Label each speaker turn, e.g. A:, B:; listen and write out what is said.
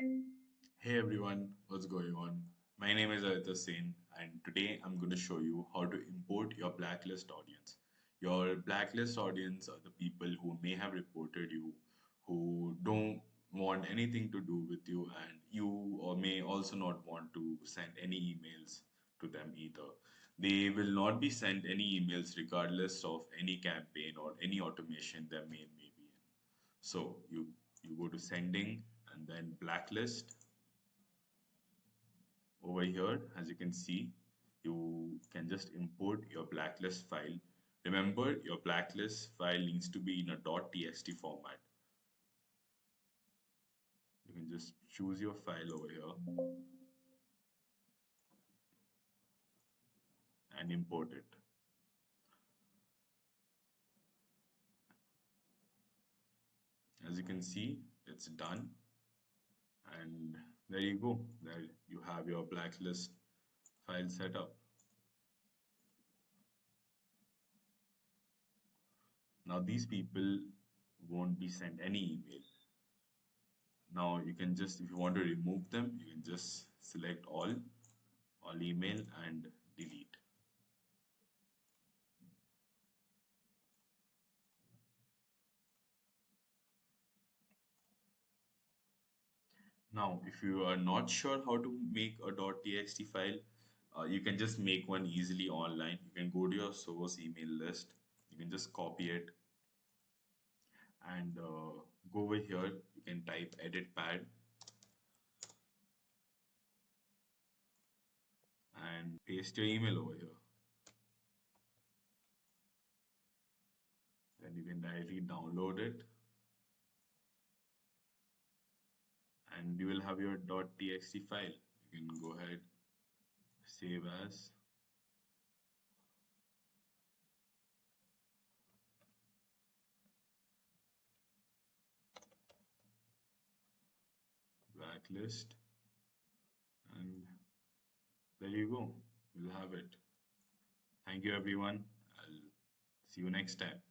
A: Hey everyone, what's going on? My name is Aditya Sen, and today I'm going to show you how to import your blacklist audience. Your blacklist audience are the people who may have reported you, who don't want anything to do with you, and you or may also not want to send any emails to them either. They will not be sent any emails regardless of any campaign or any automation their mail may be in. So you go to sending and then blacklist. Over here, as you can see, you can just import your blacklist file. Remember, your blacklist file needs to be in a .txt format. You can just choose your file over here and import it. As you can see, it's done. And there you go. There you have your blacklist file set up. Now these people won't be sent any email. Now you can just, if you want to remove them, you can just select all email and delete. Now, if you are not sure how to make a .txt file, you can just make one easily online. You can go to your source email list. You can just copy it and go over here. You can type edit pad and paste your email over here. Then you can directly download it and you will have your .txt file. You can go ahead, save as. Blacklist, and there you go. We'll have it. Thank you, everyone. I'll see you next time.